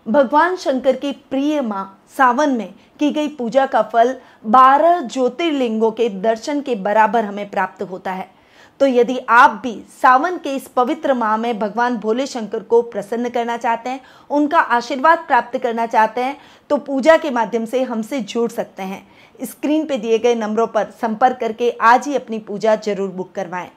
भगवान शंकर की प्रिय मां सावन में की गई पूजा का फल 12 ज्योतिर्लिंगों के दर्शन के बराबर हमें प्राप्त होता है। तो यदि आप भी सावन के इस पवित्र माह में भगवान भोले शंकर को प्रसन्न करना चाहते हैं, उनका आशीर्वाद प्राप्त करना चाहते हैं, तो पूजा के माध्यम से हमसे जुड़ सकते हैं। स्क्रीन पे दिए गए नंबरों पर संपर्क करके आज ही अपनी पूजा जरूर बुक करवाएं।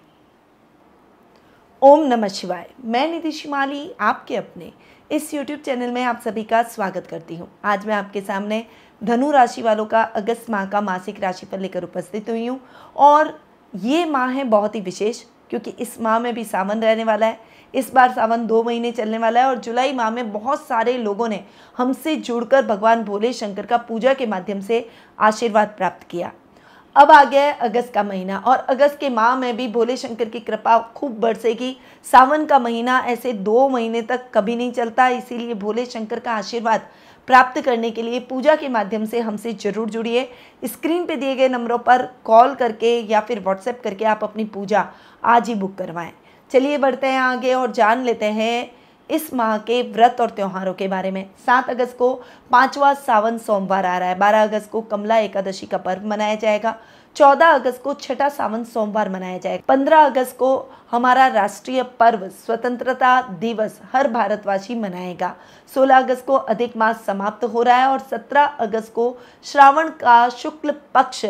ओम नमः शिवाय। मैं निधि शिमाली आपके अपने इस YouTube चैनल में आप सभी का स्वागत करती हूँ। आज मैं आपके सामने धनु राशि वालों का अगस्त माह का मासिक राशिफल लेकर उपस्थित हुई हूँ। और ये माह है बहुत ही विशेष, क्योंकि इस माह में भी सावन रहने वाला है। इस बार सावन 2 महीने चलने वाला है और जुलाई माह में बहुत सारे लोगों ने हमसे जुड़कर भगवान भोले शंकर का पूजा के माध्यम से आशीर्वाद प्राप्त किया। अब आ गया है अगस्त का महीना और अगस्त के माह में भी भोले शंकर की कृपा खूब बरसेगी। सावन का महीना ऐसे 2 महीने तक कभी नहीं चलता, इसीलिए भोले शंकर का आशीर्वाद प्राप्त करने के लिए पूजा के माध्यम से हमसे जरूर जुड़िए। स्क्रीन पे दिए गए नंबरों पर कॉल करके या फिर व्हाट्सएप करके आप अपनी पूजा आज ही बुक करवाएं। चलिए बढ़ते हैं आगे और जान लेते हैं इस माह के व्रत और त्योहारों के बारे में। 7 अगस्त को 5वां सावन सोमवार आ रहा है। 12 अगस्त को कमला एकादशी का पर्व मनाया जाएगा। 14 अगस्त को छठा सावन सोमवार मनाया जाएगा। 15 अगस्त को हमारा राष्ट्रीय पर्व स्वतंत्रता दिवस हर भारतवासी मनाएगा। 16 अगस्त को अधिक मास समाप्त हो रहा है और 17 अगस्त को श्रावण का शुक्ल पक्ष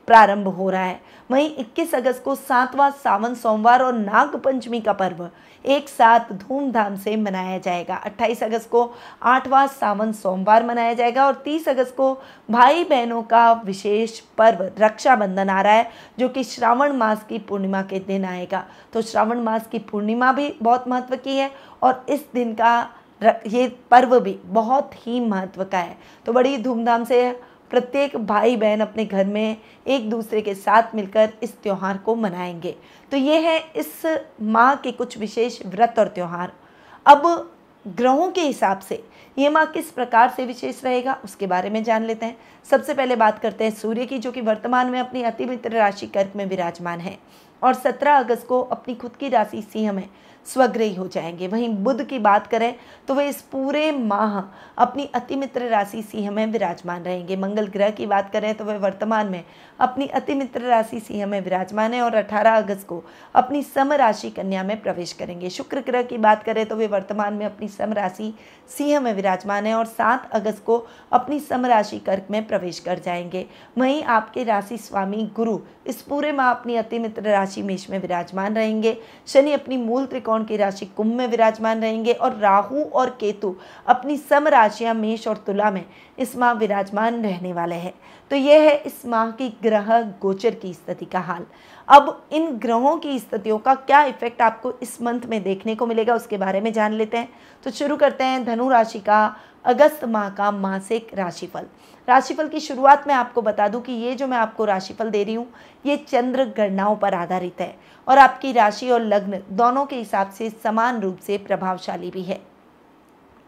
प्रारंभ हो रहा है। वहीं 21 अगस्त को 7वां सावन सोमवार और नाग पंचमी का पर्व एक साथ धूमधाम से मनाया जाएगा। 28 अगस्त को 8वां सावन सोमवार मनाया जाएगा और 30 अगस्त को भाई बहनों का विशेष पर्व रक्षाबंधन आ रहा है, जो कि श्रावण मास की पूर्णिमा के दिन आएगा। तो श्रावण मास की पूर्णिमा भी बहुत महत्व की है और इस दिन का ये पर्व भी बहुत ही महत्व का है। तो बड़ी धूमधाम से प्रत्येक भाई बहन अपने घर में एक दूसरे के साथ मिलकर इस त्यौहार को मनाएंगे। तो ये है इस माह के कुछ विशेष व्रत और त्यौहार। अब ग्रहों के हिसाब से ये माह किस प्रकार से विशेष रहेगा उसके बारे में जान लेते हैं। सबसे पहले बात करते हैं सूर्य की, जो कि वर्तमान में अपनी अति मित्र राशि कर्क में विराजमान है और 17 अगस्त को अपनी खुद की राशि सिंह में स्वग्रही हो जाएंगे। वहीं बुध की बात करें तो वे इस पूरे माह अपनी अति मित्र राशि सिंह में विराजमान रहेंगे। मंगल ग्रह की बात करें तो वे वर्तमान में अपनी अति मित्र राशि सिंह में विराजमान है और 18 अगस्त को अपनी सम राशि कन्या में प्रवेश करेंगे। शुक्र ग्रह की बात करें तो वे वर्तमान में अपनी सम राशि सिंह में विराजमान है और 7 अगस्त को अपनी सम राशि कर्क में प्रवेश कर जाएंगे। वहीं आपके राशि स्वामी गुरु इस पूरे माह अपनी अति मित्र राशि मेष में विराजमान रहेंगे। शनि अपनी मूल त्रिकोण की राशि कुंभ में विराजमान रहेंगे और राहु और केतु अपनी सम राशियां मेष और तुला में इस माह विराजमान रहने वाले हैं। तो यह है इस माह की ग्रह गोचर की स्थिति का हाल। अब इन ग्रहों की स्थितियों का क्या इफेक्ट आपको इस मंथ में देखने को मिलेगा उसके बारे में जान लेते हैं। तो शुरू करते हैं धनु राशि का अगस्त माह का मासिक राशिफल। राशिफल की शुरुआत में आपको बता दूं कि ये जो मैं आपको राशिफल दे रही हूँ ये चंद्र गणनाओं पर आधारित है और आपकी राशि और लग्न दोनों के हिसाब से समान रूप से प्रभावशाली भी है।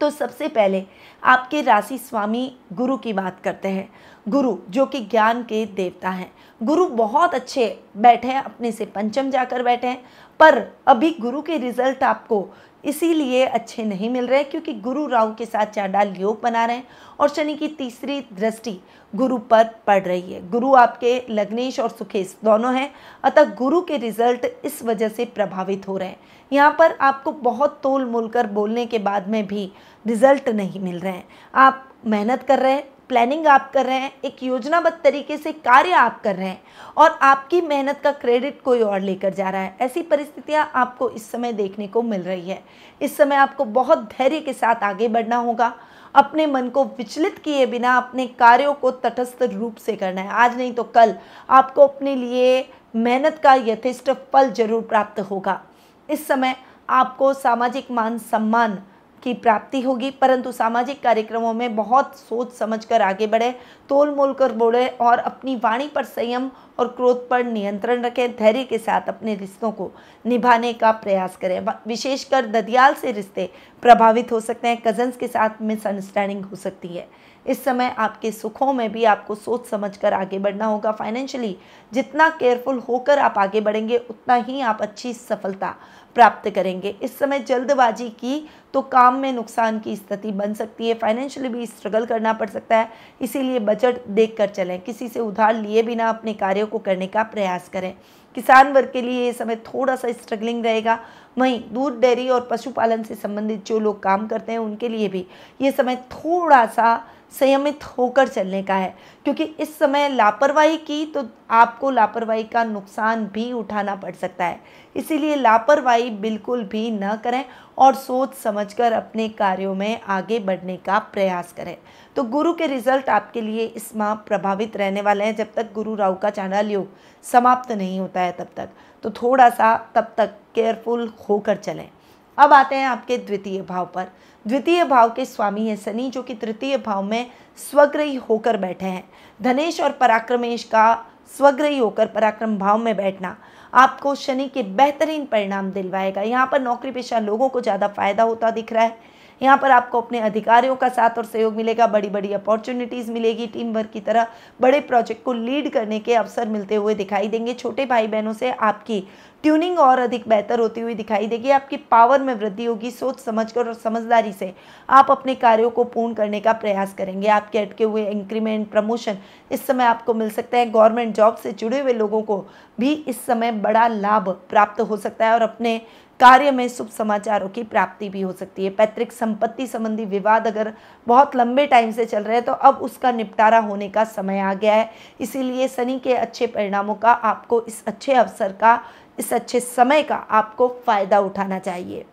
तो सबसे पहले आपके राशि स्वामी गुरु की बात करते हैं। गुरु जो कि ज्ञान के देवता हैं, गुरु बहुत अच्छे बैठे हैं, अपने से पंचम जाकर बैठे हैं, पर अभी गुरु के रिजल्ट आपको इसीलिए अच्छे नहीं मिल रहे क्योंकि गुरु राहु के साथ चांडाल योग बना रहे हैं और शनि की तीसरी दृष्टि गुरु पर पड़ रही है। गुरु आपके लग्नेश और सुखेश दोनों हैं, अतः गुरु के रिजल्ट इस वजह से प्रभावित हो रहे हैं। यहाँ पर आपको बहुत तोल मोल कर बोलने के बाद में भी रिजल्ट नहीं मिल रहे हैं। आप मेहनत कर रहे हैं, प्लानिंग आप कर रहे हैं, एक योजनाबद्ध तरीके से कार्य आप कर रहे हैं और आपकी मेहनत का क्रेडिट कोई और लेकर जा रहा है। ऐसी परिस्थितियां आपको इस समय देखने को मिल रही है। इस समय आपको बहुत धैर्य के साथ आगे बढ़ना होगा। अपने मन को विचलित किए बिना अपने कार्यों को तटस्थ रूप से करना है। आज नहीं तो कल आपको अपने लिए मेहनत का यथेष्ट फल जरूर प्राप्त होगा। इस समय आपको सामाजिक मान सम्मान की प्राप्ति होगी, परंतु सामाजिक कार्यक्रमों में बहुत सोच समझकर आगे बढ़े, तोल मोल कर बोले और अपनी वाणी पर संयम और क्रोध पर नियंत्रण रखें। धैर्य के साथ अपने रिश्तों को निभाने का प्रयास करें। विशेषकर ददियाल से रिश्ते प्रभावित हो सकते हैं। कजन्स के साथ मिसअंडरस्टैंडिंग हो सकती है। इस समय आपके सुखों में भी आपको सोच समझकर आगे बढ़ना होगा। फाइनेंशियली जितना केयरफुल होकर आप आगे बढ़ेंगे उतना ही आप अच्छी सफलता प्राप्त करेंगे। इस समय जल्दबाजी की तो काम में नुकसान की स्थिति बन सकती है, फाइनेंशियली भी स्ट्रगल करना पड़ सकता है, इसीलिए बजट देखकर चलें। किसी से उधार लिए बिना अपने कार्यों को करने का प्रयास करें। किसान वर्ग के लिए ये समय थोड़ा सा स्ट्रगलिंग रहेगा। वहीं दूध, डेयरी और पशुपालन से संबंधित जो लोग काम करते हैं उनके लिए भी ये समय थोड़ा सा संयमित होकर चलने का है, क्योंकि इस समय लापरवाही की तो आपको लापरवाही का नुकसान भी उठाना पड़ सकता है। इसीलिए लापरवाही बिल्कुल भी न करें और सोच समझकर अपने कार्यों में आगे बढ़ने का प्रयास करें। तो गुरु के रिजल्ट आपके लिए इस माह प्रभावित रहने वाले हैं जब तक गुरु राहु का चांडाल योग समाप्त नहीं होता है तब तक। तो थोड़ा सा तब तक केयरफुल होकर चलें। अब आते हैं आपके द्वितीय भाव पर। द्वितीय भाव के स्वामी है शनि, जो कि तृतीय भाव में स्वग्रही होकर बैठे हैं। धनेश और पराक्रमेश का स्वग्रही होकर पराक्रम भाव में बैठना आपको शनि के बेहतरीन परिणाम दिलवाएगा। यहाँ पर नौकरी पेशा लोगों को ज़्यादा फायदा होता दिख रहा है। यहाँ पर आपको अपने अधिकारियों का साथ और सहयोग मिलेगा, बड़ी बड़ी अपॉर्चुनिटीज़ मिलेगी, टीम वर्क की तरह बड़े प्रोजेक्ट को लीड करने के अवसर मिलते हुए दिखाई देंगे। छोटे भाई बहनों से आपकी ट्यूनिंग और अधिक बेहतर होती हुई दिखाई देगी। आपकी पावर में वृद्धि होगी। सोच समझकर और समझदारी से आप अपने कार्यों को पूर्ण करने का प्रयास करेंगे। आपके अटके हुए इंक्रीमेंट, प्रमोशन इस समय आपको मिल सकता है। गवर्नमेंट जॉब से जुड़े हुए लोगों को भी इस समय बड़ा लाभ प्राप्त हो सकता है और अपने कार्य में शुभ समाचारों की प्राप्ति भी हो सकती है। पैतृक संपत्ति संबंधी विवाद अगर बहुत लंबे टाइम से चल रहे हैं तो अब उसका निपटारा होने का समय आ गया है। इसीलिए शनि के अच्छे परिणामों का आपको, इस अच्छे अवसर का, इस अच्छे समय का आपको फायदा उठाना चाहिए।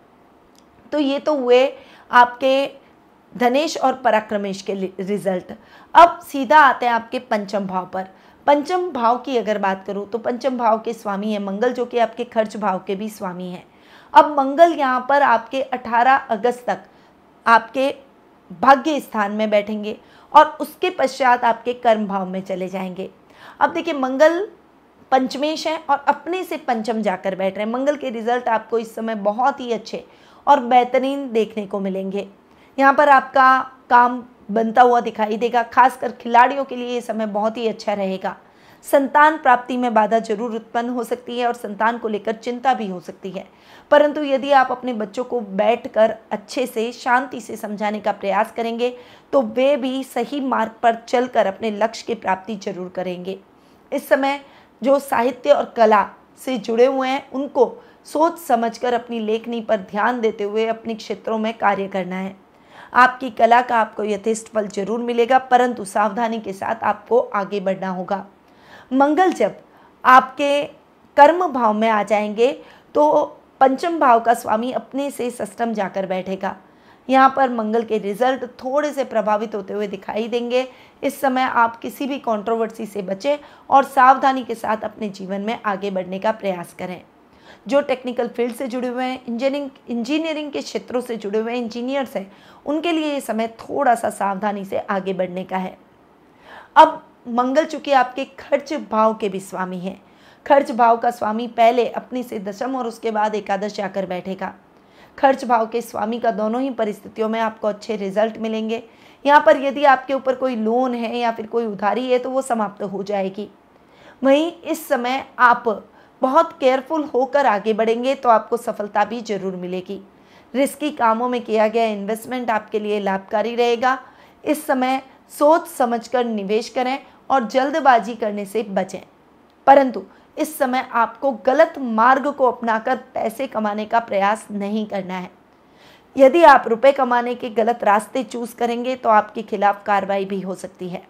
तो ये तो हुए आपके धनेश और पराक्रमेश के रिजल्ट। अब सीधा आते हैं आपके पंचम भाव पर। पंचम भाव की अगर बात करूं तो पंचम भाव के स्वामी है मंगल, जो कि आपके खर्च भाव के भी स्वामी हैं। अब मंगल यहाँ पर आपके 18 अगस्त तक आपके भाग्य स्थान में बैठेंगे और उसके पश्चात आपके कर्म भाव में चले जाएंगे। अब देखिए, मंगल पंचमेश है और अपने से पंचम जाकर बैठ रहे हैं। मंगल के रिजल्ट आपको इस समय बहुत ही अच्छे और बेहतरीन देखने को मिलेंगे। यहाँ पर आपका काम बनता हुआ दिखाई देगा। खासकर खिलाड़ियों के लिए ये समय बहुत ही अच्छा रहेगा। संतान प्राप्ति में बाधा जरूर उत्पन्न हो सकती है और संतान को लेकर चिंता भी हो सकती है, परंतु यदि आप अपने बच्चों को बैठकर अच्छे से शांति से समझाने का प्रयास करेंगे तो वे भी सही मार्ग पर चलकर अपने लक्ष्य की प्राप्ति जरूर करेंगे। इस समय जो साहित्य और कला से जुड़े हुए हैं उनको सोच समझकर अपनी लेखनी पर ध्यान देते हुए अपने क्षेत्रों में कार्य करना है। आपकी कला का आपको यथेष्ट फल जरूर मिलेगा, परंतु सावधानी के साथ आपको आगे बढ़ना होगा। मंगल जब आपके कर्म भाव में आ जाएंगे तो पंचम भाव का स्वामी अपने से षष्ठम जाकर बैठेगा। यहाँ पर मंगल के रिजल्ट थोड़े से प्रभावित होते हुए दिखाई देंगे। इस समय आप किसी भी कंट्रोवर्सी से बचें और सावधानी के साथ अपने जीवन में आगे बढ़ने का प्रयास करें। जो टेक्निकल फील्ड से जुड़े हुए हैं, इंजीनियरिंग के क्षेत्रों से जुड़े हुए इंजीनियर्स हैं, उनके लिए ये समय थोड़ा सा सावधानी से आगे बढ़ने का है। अब मंगल चूंकि आपके खर्च भाव के भी स्वामी हैं, खर्च भाव का स्वामी पहले अपने से दशम और उसके बाद एकादश जाकर बैठेगा। खर्च भाव के स्वामी का दोनों ही परिस्थितियों में आपको अच्छे रिजल्ट मिलेंगे। यहाँ पर यदि आपके ऊपर कोई लोन है या फिर कोई उधारी है तो वो समाप्त हो जाएगी। वहीं इस समय आप बहुत केयरफुल होकर आगे बढ़ेंगे तो आपको सफलता भी जरूर मिलेगी। रिस्की कामों में किया गया इन्वेस्टमेंट आपके लिए लाभकारी रहेगा। इस समय सोच समझकर निवेश करें और जल्दबाजी करने से बचें, परंतु इस समय आपको गलत मार्ग को अपनाकर पैसे कमाने का प्रयास नहीं करना है। यदि आप रुपए कमाने के गलत रास्ते चूज करेंगे तो आपके खिलाफ कार्रवाई भी हो सकती है।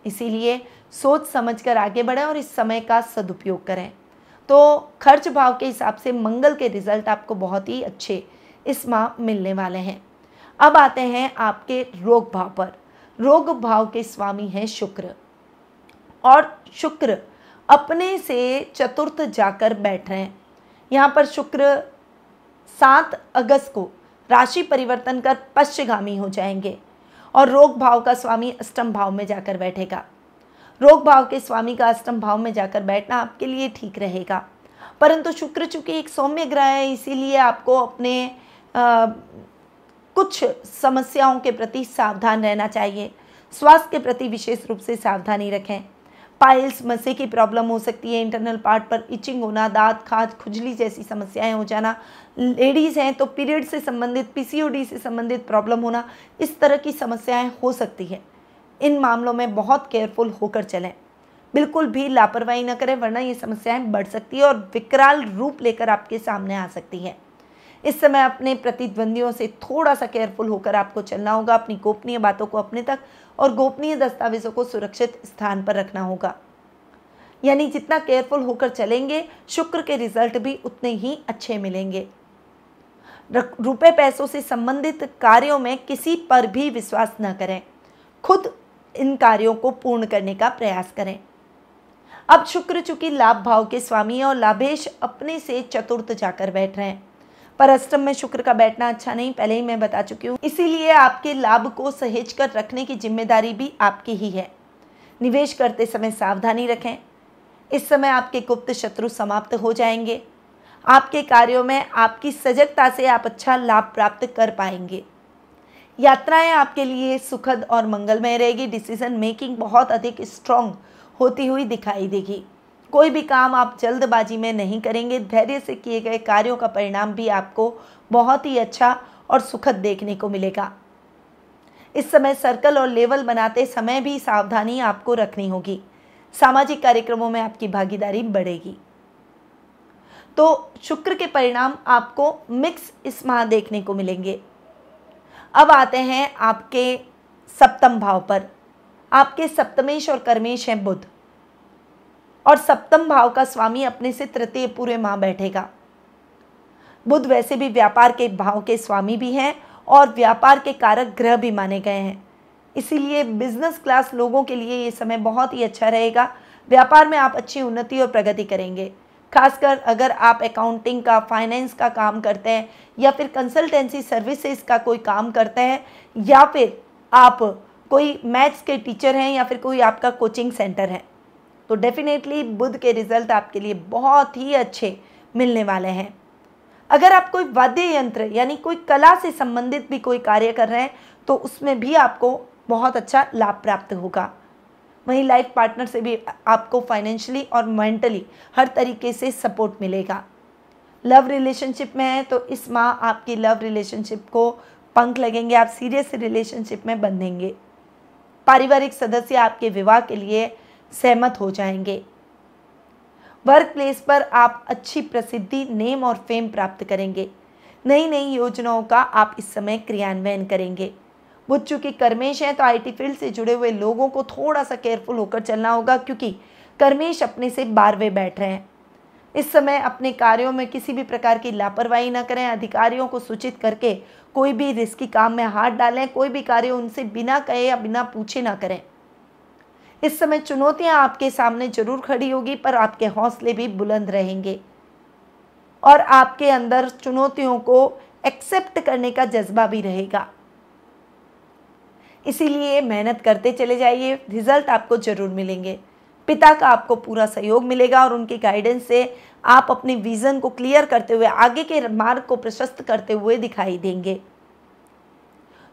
इसीलिए सोच समझकर आगे बढ़ें और इस समय का सदुपयोग करें। तो खर्च भाव के हिसाब से मंगल के रिजल्ट आपको बहुत ही अच्छे इस माह मिलने वाले हैं। अब आते हैं आपके रोग भाव पर। रोग भाव के स्वामी हैं शुक्र और शुक्र अपने से चतुर्थ जाकर बैठ रहे हैं। यहाँ पर शुक्र 7 अगस्त को राशि परिवर्तन कर पश्चिगामी हो जाएंगे और रोग भाव का स्वामी अष्टम भाव में जाकर बैठेगा। रोग भाव के स्वामी का अष्टम भाव में जाकर बैठना आपके लिए ठीक रहेगा, परंतु शुक्र चूंकि एक सौम्य ग्रह है इसीलिए आपको अपने कुछ समस्याओं के प्रति सावधान रहना चाहिए। स्वास्थ्य के प्रति विशेष रूप से सावधानी रखें। पाइल्स, मसे की प्रॉब्लम हो सकती है, इंटरनल पार्ट पर इचिंग होना, दांत, खाज, खुजली जैसी समस्याएं हो जाना। लेडीज़ हैं तो पीरियड से संबंधित, पीसीओडी से संबंधित प्रॉब्लम होना, इस तरह की समस्याएं हो सकती है। इन मामलों में बहुत केयरफुल होकर चलें, बिल्कुल भी लापरवाही न करें, वरना ये समस्याएं बढ़ सकती है और विकराल रूप लेकर आपके सामने आ सकती हैं। इस समय अपने प्रतिद्वंदियों से थोड़ा सा केयरफुल होकर आपको चलना होगा। अपनी गोपनीय बातों को अपने तक और गोपनीय दस्तावेजों को सुरक्षित स्थान पर रखना होगा। यानी जितना केयरफुल होकर चलेंगे, शुक्र के रिजल्ट भी उतने ही अच्छे मिलेंगे। रुपए पैसों से संबंधित कार्यों में किसी पर भी विश्वास न करें, खुद इन कार्यों को पूर्ण करने का प्रयास करें। अब शुक्र चूंकि लाभ भाव के स्वामी है और लाभेश अपने से चतुर्थ जाकर बैठ रहे हैं, पर अष्टम में शुक्र का बैठना अच्छा नहीं, पहले ही मैं बता चुकी हूँ। इसीलिए आपके लाभ को सहेज कर रखने की जिम्मेदारी भी आपकी ही है। निवेश करते समय सावधानी रखें। इस समय आपके गुप्त शत्रु समाप्त हो जाएंगे। आपके कार्यों में आपकी सजगता से आप अच्छा लाभ प्राप्त कर पाएंगे। यात्राएं आपके लिए सुखद और मंगलमय रहेगी। डिसीजन मेकिंग बहुत अधिक स्ट्रांग होती हुई दिखाई देगी। कोई भी काम आप जल्दबाजी में नहीं करेंगे। धैर्य से किए गए कार्यों का परिणाम भी आपको बहुत ही अच्छा और सुखद देखने को मिलेगा। इस समय सर्कल और लेवल बनाते समय भी सावधानी आपको रखनी होगी। सामाजिक कार्यक्रमों में आपकी भागीदारी बढ़ेगी। तो शुक्र के परिणाम आपको मिक्स इस माह देखने को मिलेंगे। अब आते हैं आपके सप्तम भाव पर। आपके सप्तमेश और कर्मेश हैं बुध, और सप्तम भाव का स्वामी अपने से तृतीय पूरे माह बैठेगा। बुध वैसे भी व्यापार के भाव के स्वामी भी हैं और व्यापार के कारक ग्रह भी माने गए हैं। इसीलिए बिजनेस क्लास लोगों के लिए ये समय बहुत ही अच्छा रहेगा। व्यापार में आप अच्छी उन्नति और प्रगति करेंगे। खासकर अगर आप अकाउंटिंग का, फाइनेंस का काम करते हैं या फिर कंसल्टेंसी सर्विसेज का कोई काम करते हैं, या फिर आप कोई मैथ्स के टीचर हैं, या फिर कोई आपका कोचिंग सेंटर है, तो डेफिनेटली बुध के रिजल्ट आपके लिए बहुत ही अच्छे मिलने वाले हैं। अगर आप कोई वाद्य यंत्र यानी कोई कला से संबंधित भी कोई कार्य कर रहे हैं तो उसमें भी आपको बहुत अच्छा लाभ प्राप्त होगा। वहीं लाइफ पार्टनर से भी आपको फाइनेंशियली और मेंटली हर तरीके से सपोर्ट मिलेगा। लव रिलेशनशिप में है तो इस माह आपकी लव रिलेशनशिप को पंख लगेंगे, आप सीरियस रिलेशनशिप में बंधेंगे। पारिवारिक सदस्य आपके विवाह के लिए सहमत हो जाएंगे। वर्क प्लेस पर आप अच्छी प्रसिद्धि, नेम और फेम प्राप्त करेंगे। नई नई योजनाओं का आप इस समय क्रियान्वयन करेंगे। बुध चूंकि कर्मेश है तो आईटी फील्ड से जुड़े हुए लोगों को थोड़ा सा केयरफुल होकर चलना होगा, क्योंकि कर्मेश अपने से 12वें बैठ रहे हैं। इस समय अपने कार्यों में किसी भी प्रकार की लापरवाही न करें। अधिकारियों को सूचित करके कोई भी रिस्की काम में हाथ डालें। कोई भी कार्य उनसे बिना कहे या बिना पूछे ना करें। इस समय चुनौतियां आपके सामने जरूर खड़ी होगी, पर आपके हौसले भी बुलंद रहेंगे और आपके अंदर चुनौतियों को एक्सेप्ट करने का जज्बा भी रहेगा। इसीलिए मेहनत करते चले जाइए, रिजल्ट आपको जरूर मिलेंगे। पिता का आपको पूरा सहयोग मिलेगा और उनके गाइडेंस से आप अपने विजन को क्लियर करते हुए आगे के मार्ग को प्रशस्त करते हुए दिखाई देंगे।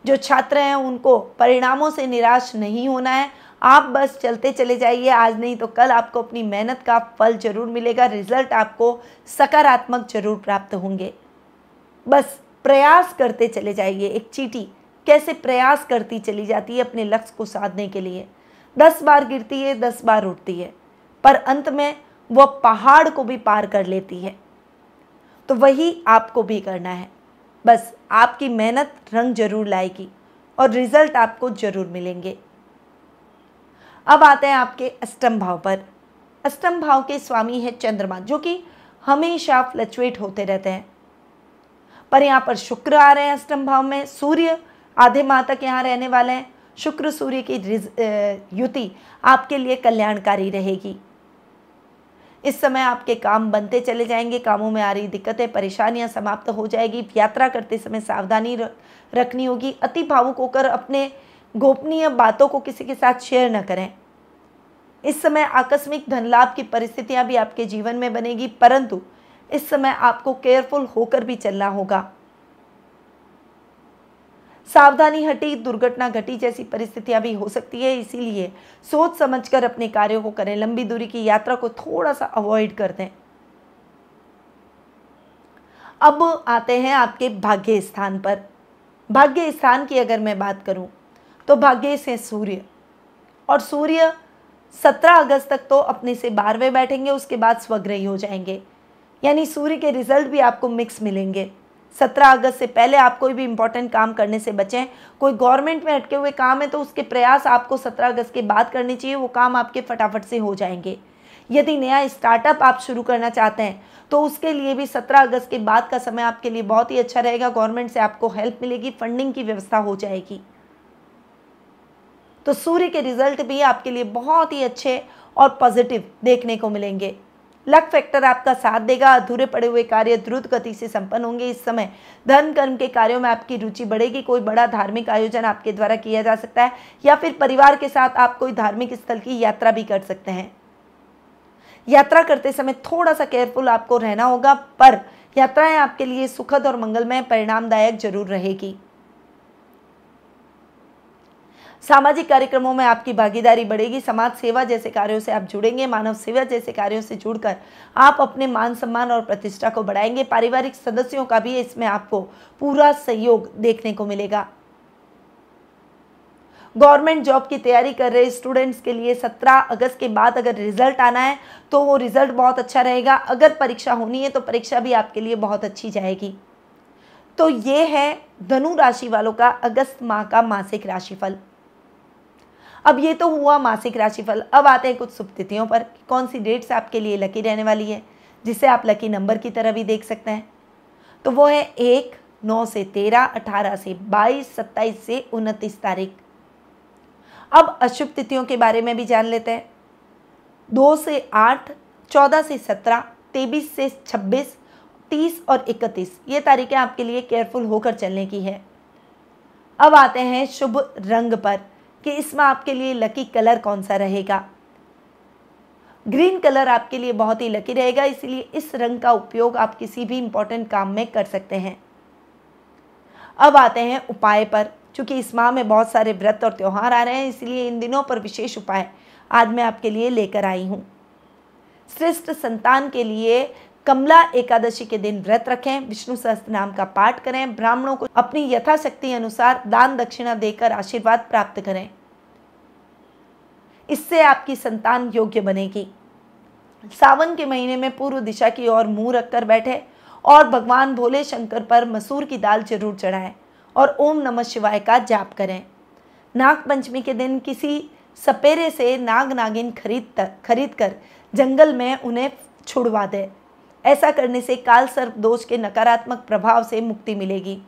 जो छात्र हैं उनको परिणामों से निराश नहीं होना है। आप बस चलते चले जाइए, आज नहीं तो कल आपको अपनी मेहनत का फल जरूर मिलेगा। रिजल्ट आपको सकारात्मक जरूर प्राप्त होंगे। बस प्रयास करते चले जाइए। एक चींटी कैसे प्रयास करती चली जाती है अपने लक्ष्य को साधने के लिए, 10 बार गिरती है, 10 बार उठती है, पर अंत में वह पहाड़ को भी पार कर लेती है। तो वही आपको भी करना है। बस आपकी मेहनत रंग जरूर लाएगी और रिजल्ट आपको जरूर मिलेंगे। अब आते हैं आपके अष्टम भाव पर। अष्टम भाव के स्वामी है चंद्रमा, जो कि हमेशा फ्लक्चुएट होते रहते हैं, पर यहाँ पर शुक्र आ रहे हैं अष्टम भाव में। सूर्य आधे माह तक यहाँ रहने वाले हैं। शुक्र सूर्य की युति आपके लिए कल्याणकारी रहेगी। इस समय आपके काम बनते चले जाएंगे। कामों में आ रही दिक्कतें, परेशानियां समाप्त हो जाएगी। यात्रा करते समय सावधानी रखनी होगी। अति भावुक होकर अपने गोपनीय बातों को किसी के साथ शेयर न करें। इस समय आकस्मिक धन लाभ की परिस्थितियां भी आपके जीवन में बनेगी, परंतु इस समय आपको केयरफुल होकर भी चलना होगा। सावधानी हटी, दुर्घटना घटी जैसी परिस्थितियां भी हो सकती है, इसीलिए सोच समझकर अपने कार्यों को करें। लंबी दूरी की यात्रा को थोड़ा सा अवॉइड कर दें। अब आते हैं आपके भाग्य स्थान पर। भाग्य स्थान की अगर मैं बात करूं तो भाग्य से सूर्य, और सूर्य 17 अगस्त तक तो अपने से 12वें बैठेंगे, उसके बाद स्वग्रही हो जाएंगे, यानी सूर्य के रिजल्ट भी आपको मिक्स मिलेंगे। 17 अगस्त से पहले आप कोई भी इंपॉर्टेंट काम करने से बचें। कोई गवर्नमेंट में अटके हुए काम है तो उसके प्रयास आपको 17 अगस्त के बाद करने चाहिए, वो काम आपके फटाफट से हो जाएंगे। यदि नया स्टार्टअप आप शुरू करना चाहते हैं तो उसके लिए भी 17 अगस्त के बाद का समय आपके लिए बहुत ही अच्छा रहेगा। गवर्नमेंट से आपको हेल्प मिलेगी, फंडिंग की व्यवस्था हो जाएगी। तो सूर्य के रिजल्ट भी आपके लिए बहुत ही अच्छे और पॉजिटिव देखने को मिलेंगे। लक फैक्टर आपका साथ देगा, अधूरे पड़े हुए कार्य द्रुत गति से संपन्न होंगे। इस समय धर्म कर्म के कार्यों में आपकी रुचि बढ़ेगी। कोई बड़ा धार्मिक आयोजन आपके द्वारा किया जा सकता है, या फिर परिवार के साथ आप कोई धार्मिक स्थल की यात्रा भी कर सकते हैं। यात्रा करते समय थोड़ा सा केयरफुल आपको रहना होगा, पर यात्राएं आपके लिए सुखद और मंगलमय परिणामदायक जरूर रहेगी। सामाजिक कार्यक्रमों में आपकी भागीदारी बढ़ेगी। समाज सेवा जैसे कार्यों से आप जुड़ेंगे। मानव सेवा जैसे कार्यों से जुड़कर आप अपने मान सम्मान और प्रतिष्ठा को बढ़ाएंगे। पारिवारिक सदस्यों का भी इसमें आपको पूरा सहयोग देखने को मिलेगा। गवर्नमेंट जॉब की तैयारी कर रहे स्टूडेंट्स के लिए 17 अगस्त के बाद अगर रिजल्ट आना है तो वो रिजल्ट बहुत अच्छा रहेगा। अगर परीक्षा होनी है तो परीक्षा भी आपके लिए बहुत अच्छी जाएगी। तो ये है धनु राशि वालों का अगस्त माह का मासिक राशिफल। अब ये तो हुआ मासिक राशिफल। अब आते हैं कुछ शुभ तिथियों पर, कौन सी डेट्स आपके लिए लकी रहने वाली है, जिसे आप लकी नंबर की तरह भी देख सकते हैं। तो वो है 1, 9 से 13, 18 से 22, 27 से 29 तारीख। अब अशुभ तिथियों के बारे में भी जान लेते हैं। 2 से 8, 14 से 17, 23 से 26, 30 और 31 ये तारीखें आपके लिए केयरफुल होकर चलने की है। अब आते हैं शुभ रंग पर कि इसमें आपके लिए लकी कलर कौन सा रहेगा। ग्रीन कलर आपके लिए बहुत ही लकी रहेगा, इसलिए इस रंग का उपयोग आप किसी भी इंपॉर्टेंट काम में कर सकते हैं। अब आते हैं उपाय पर। चूंकि इस माह में बहुत सारे व्रत और त्यौहार आ रहे हैं, इसलिए इन दिनों पर विशेष उपाय आज मैं आपके लिए लेकर आई हूँ। श्रेष्ठ संतान के लिए कमला एकादशी के दिन व्रत रखें, विष्णु सहस्त्र नाम का पाठ करें, ब्राह्मणों को अपनी यथाशक्ति अनुसार दान दक्षिणा देकर आशीर्वाद प्राप्त करें। इससे आपकी संतान योग्य बनेगी। सावन के महीने में पूर्व दिशा की ओर मुंह रखकर बैठे और भगवान भोले शंकर पर मसूर की दाल जरूर चढ़ाएं और ओम नमः शिवाय का जाप करें। नाग पंचमी के दिन किसी सपेरे से नाग नागिन खरीद कर जंगल में उन्हें छुड़वा दें। ऐसा करने से काल सर्प दोष के नकारात्मक प्रभाव से मुक्ति मिलेगी।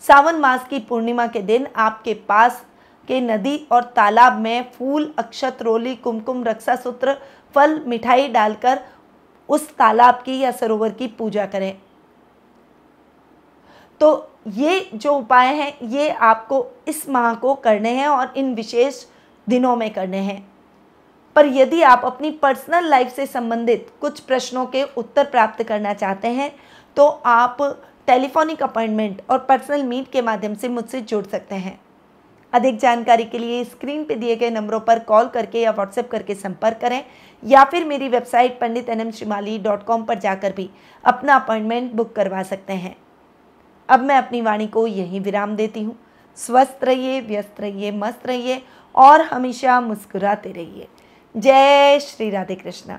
सावन मास की पूर्णिमा के दिन आपके पास के नदी और तालाब में फूल, अक्षत, रोली, कुमकुम, रक्षासूत्र, फल, मिठाई डालकर उस तालाब की या सरोवर की पूजा करें। तो ये जो उपाय हैं ये आपको इस माह को करने हैं और इन विशेष दिनों में करने हैं। पर यदि आप अपनी पर्सनल लाइफ से संबंधित कुछ प्रश्नों के उत्तर प्राप्त करना चाहते हैं तो आप टेलीफोनिक अपॉइंटमेंट और पर्सनल मीट के माध्यम से मुझसे जुड़ सकते हैं। अधिक जानकारी के लिए स्क्रीन पे दिए गए नंबरों पर कॉल करके या व्हाट्सएप करके संपर्क करें, या फिर मेरी वेबसाइट panditnmshrimali.com पर जाकर भी अपना अपॉइंटमेंट बुक करवा सकते हैं। अब मैं अपनी वाणी को यहीं विराम देती हूँ। स्वस्थ रहिए, व्यस्त रहिए, मस्त रहिए और हमेशा मुस्कुराते रहिए। जय श्री राधे कृष्णा।